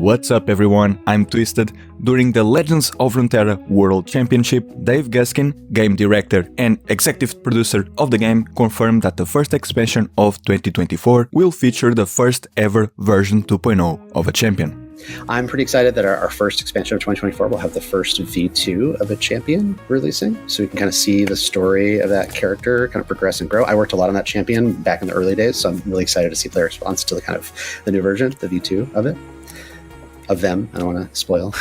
What's up everyone, I'm Twisted. During the Legends of Runeterra World Championship, Dave Gaskin, game director and executive producer of the game, confirmed that the first expansion of 2024 will feature the first ever version 2.0 of a champion. I'm pretty excited that our first expansion of 2024 will have the first V2 of a champion releasing, so we can kind of see the story of that character kind of progress and grow. I worked a lot on that champion back in the early days, so I'm really excited to see player response to the new version, the V2 of it. Of them, I don't want to spoil.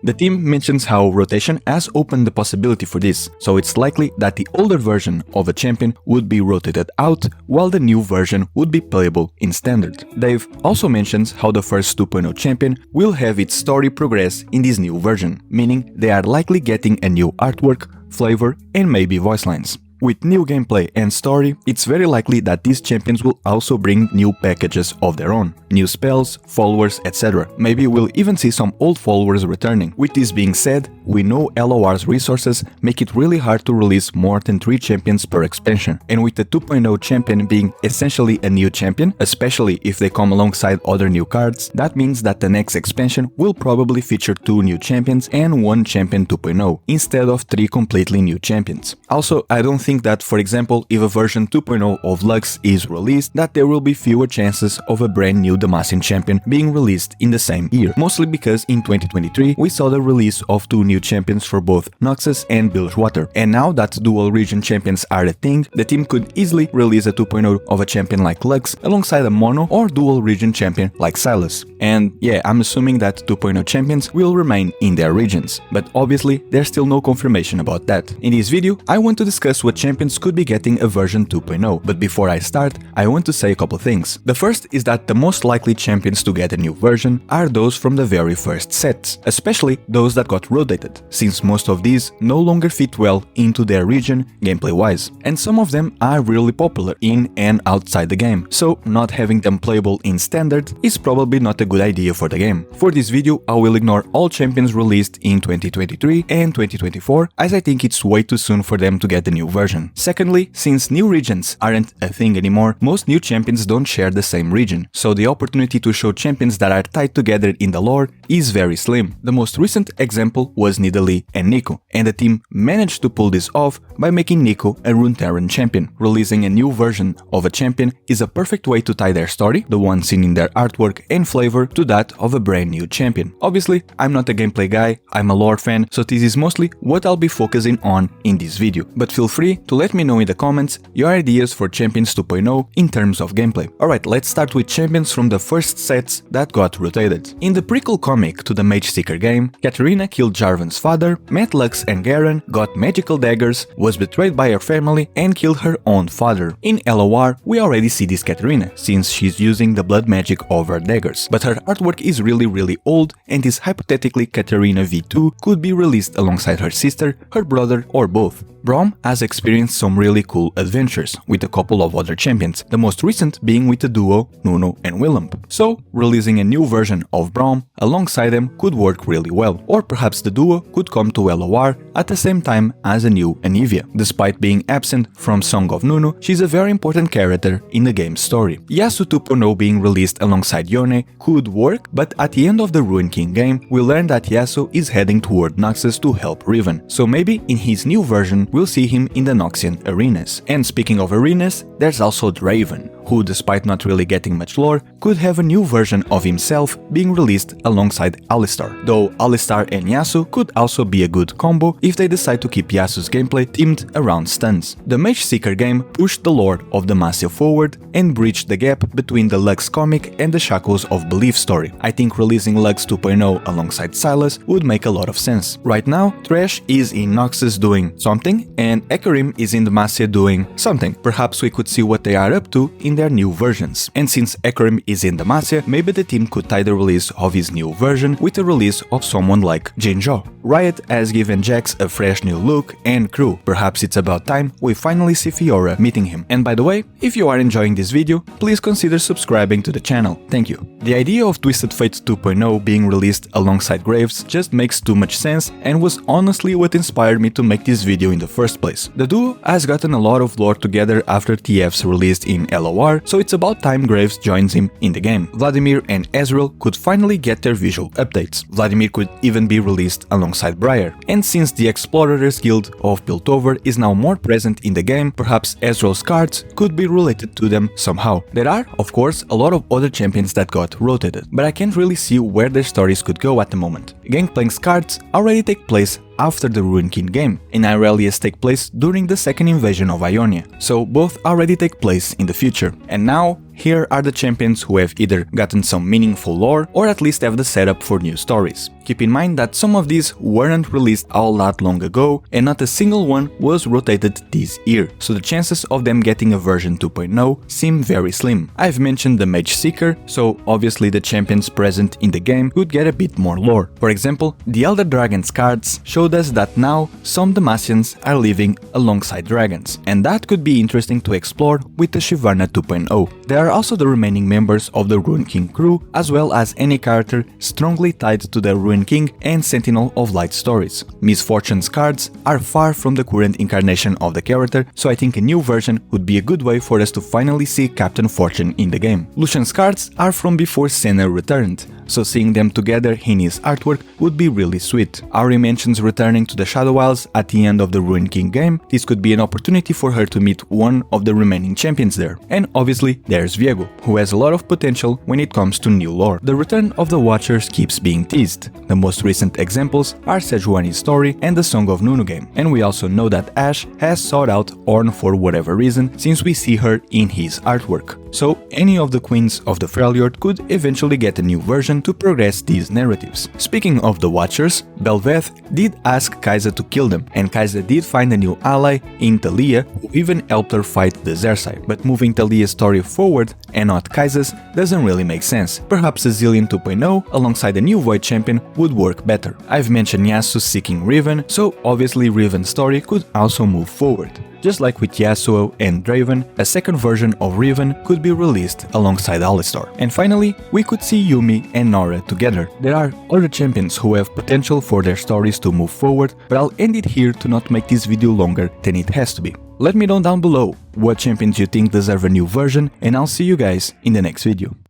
The team mentions how rotation has opened the possibility for this, so it's likely that the older version of a champion would be rotated out, while the new version would be playable in Standard. Dave also mentions how the first 2.0 champion will have its story progress in this new version, meaning they are likely getting a new artwork, flavor and maybe voice lines. With new gameplay and story, it's very likely that these champions will also bring new packages of their own, new spells, followers, etc. Maybe we'll even see some old followers returning. With this being said, we know LOR's resources make it really hard to release more than 3 champions per expansion, and with the 2.0 champion being essentially a new champion, especially if they come alongside other new cards, that means that the next expansion will probably feature 2 new champions and 1 champion 2.0, instead of 3 completely new champions. Also, I don't think that, for example, if a version 2.0 of Lux is released, that there will be fewer chances of a brand new Demacian champion being released in the same year, mostly because in 2023 we saw the release of 2 new champions for both Noxus and Bilgewater, and now that dual region champions are a thing, the team could easily release a 2.0 of a champion like Lux alongside a mono or dual region champion like Sylas. And yeah, I'm assuming that 2.0 champions will remain in their regions, but obviously there's still no confirmation about that. In this video, I want to discuss what champions could be getting a version 2.0, but before I start, I want to say a couple things. The first is that the most likely champions to get a new version are those from the very first sets, especially those that got rotated, since most of these no longer fit well into their region gameplay-wise, and some of them are really popular in and outside the game, so not having them playable in Standard is probably not a good idea for the game. For this video, I will ignore all champions released in 2023 and 2024, as I think it's way too soon for them to get the new version. Secondly, since new regions aren't a thing anymore, most new champions don't share the same region, so the opportunity to show champions that are tied together in the lore is very slim. The most recent example was Nidalee and Neeko, and the team managed to pull this off by making Neeko a Runeterra champion. Releasing a new version of a champion is a perfect way to tie their story, the one seen in their artwork and flavor, to that of a brand new champion. Obviously, I'm not a gameplay guy, I'm a lore fan, so this is mostly what I'll be focusing on in this video, but feel free to let me know in the comments your ideas for Champions 2.0 in terms of gameplay. Alright, let's start with champions from the first sets that got rotated. In the prequel comic to the Mage Seeker game, Katarina killed Jarvan's father, met Lux and Garen, got magical daggers, was betrayed by her family and killed her own father. In LOR, we already see this Katarina, since she's using the blood magic of her daggers, but her artwork is really old, and this hypothetically Katarina V2 could be released alongside her sister, her brother or both. Braum has experienced some really cool adventures with a couple of other champions, the most recent being with the duo Nuno and Willump. So, releasing a new version of Braum alongside them could work really well, or perhaps the duo could come to LOR at the same time as a new Anivia. Despite being absent from Song of Nuno, she's a very important character in the game's story. Yasuo 2.0 being released alongside Yone could work, but at the end of the Ruin King game, we learn that Yasuo is heading toward Noxus to help Riven, so maybe in his new version we'll see him in the Noxian arenas. And speaking of arenas, there's also Draven, who, despite not really getting much lore, could have a new version of himself being released alongside Alistar, though Alistar and Yasuo could also be a good combo if they decide to keep Yasuo's gameplay themed around stuns. The Mage Seeker game pushed the lore of Demacia forward and bridged the gap between the Lux comic and the Shackles of Belief story. I think releasing Lux 2.0 alongside Sylas would make a lot of sense. Right now, Thresh is in Noxus doing something, and Ekarim is in Demacia doing something. Perhaps we could see what they are up to in their new versions. And since Ekarim is in Demacia, maybe the team could tie the release of his new version with the release of someone like Jinzhou. Riot has given Jax a fresh new look and crew. Perhaps it's about time we finally see Fiora meeting him. And by the way, if you are enjoying this video, please consider subscribing to the channel. Thank you. The idea of Twisted Fate 2.0 being released alongside Graves just makes too much sense and was honestly what inspired me to make this video in the first place. The duo has gotten a lot of lore together after TFs released in LOR, so it's about time Graves joins him in the game. Vladimir and Ezreal could finally get their visual updates. Vladimir could even be released alongside Briar. And since the Explorers Guild of Piltover is now more present in the game, perhaps Ezreal's cards could be related to them somehow. There are, of course, a lot of other champions that got rotated, but I can't really see where their stories could go at the moment. Gangplank's cards already take place after the Ruined King game, and Irelia's take place during the second invasion of Ionia, so both already take place in the future. And now, here are the champions who have either gotten some meaningful lore or at least have the setup for new stories. Keep in mind that some of these weren't released all that long ago and not a single one was rotated this year, so the chances of them getting a version 2.0 seem very slim. I've mentioned the Mage Seeker, so obviously the champions present in the game could get a bit more lore. For example, the Elder Dragons cards showed us that now some Demacians are living alongside dragons, and that could be interesting to explore with the Shyvana 2.0. There are also the remaining members of the Ruined King crew, as well as any character strongly tied to the Ruined King and Sentinel of Light stories. Miss Fortune's cards are far from the current incarnation of the character, so I think a new version would be a good way for us to finally see Captain Fortune in the game. Lucian's cards are from before Senna returned, so seeing them together in his artwork would be really sweet. Auri mentions returning to the Shadow Isles at the end of the Ruined King game. This could be an opportunity for her to meet one of the remaining champions there. And obviously there's Viego, who has a lot of potential when it comes to new lore. The return of the Watchers keeps being teased. The most recent examples are Sejuani's story and the Song of Nunu game, and we also know that Ashe has sought out Ornn for whatever reason, since we see her in his artwork. So any of the queens of the Freljord could eventually get a new version to progress these narratives. Speaking of the Watchers, Belveth did ask Kai'Sa to kill them, and Kai'Sa did find a new ally in Talia, who even helped her fight the Xerxai. But moving Talia's story forward and not Kai'Sa's doesn't really make sense. Perhaps a Zilean 2.0 alongside a new Void champion would work better. I've mentioned Yasuo seeking Riven, so obviously Riven's story could also move forward. Just like with Yasuo and Draven, a second version of Riven could be released alongside Alistar. And finally, we could see Yuumi and Nora together. There are other champions who have potential for their stories to move forward, but I'll end it here to not make this video longer than it has to be. Let me know down below what champions you think deserve a new version, and I'll see you guys in the next video.